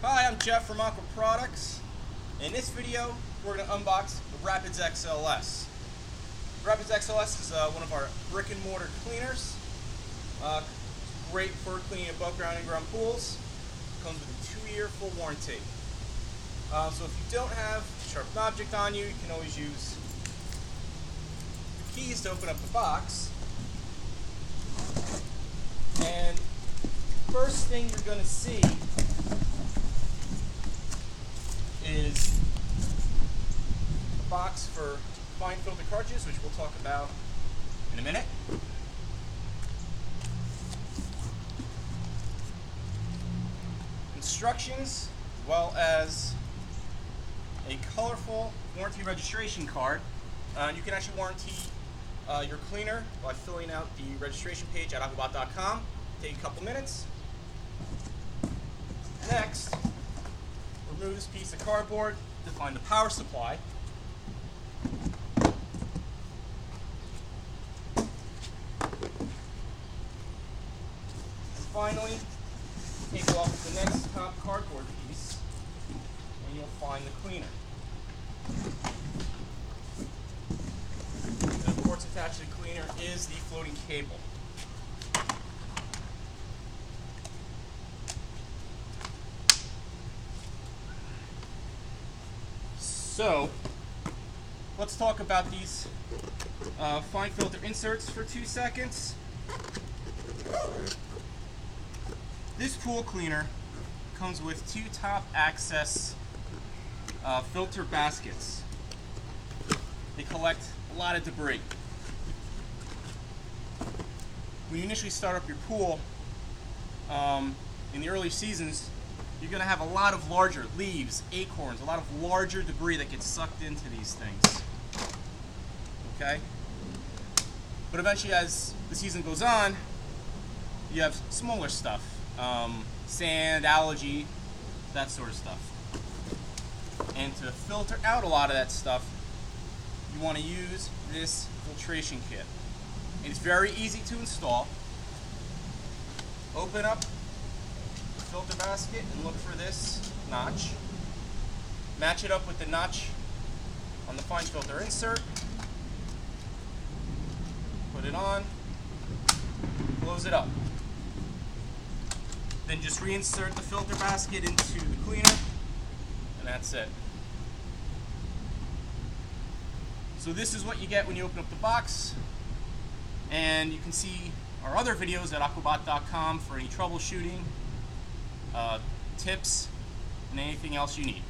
Hi, I'm Jeff from Aquabot Products. In this video, we're going to unbox the Rapids XLS. The Rapids XLS is one of our brick and mortar cleaners. Great for cleaning above ground and ground pools. Comes with a 2-year full warranty. So if you don't have a sharp object on you, you can always use the keys to open up the box. And first thing you're going to see is a box for fine filter cartridges, which we'll talk about in a minute. Instructions, as well as a colorful warranty registration card. You can actually warranty your cleaner by filling out the registration page at aquabot.com. Take a couple minutes. Next, remove this piece of cardboard to find the power supply. And finally, take off the next top cardboard piece and you'll find the cleaner. And of course, attached to the cleaner is the floating cable. So, let's talk about these fine filter inserts for 2 seconds. This pool cleaner comes with 2 top access filter baskets. They collect a lot of debris. When you initially start up your pool, in the early seasons, you're going to have a lot of larger leaves, acorns, a lot of larger debris that gets sucked into these things. Okay? But eventually, as the season goes on, you have smaller stuff. Sand, algae, that sort of stuff. And to filter out a lot of that stuff, you want to use this filtration kit. It's very easy to install. Open up filter basket and look for this notch. Match it up with the notch on the fine filter insert. Put it on. Close it up. Then just reinsert the filter basket into the cleaner, and that's it. So this is what you get when you open up the box, and you can see our other videos at aquabot.com for any troubleshooting, tips, and anything else you need.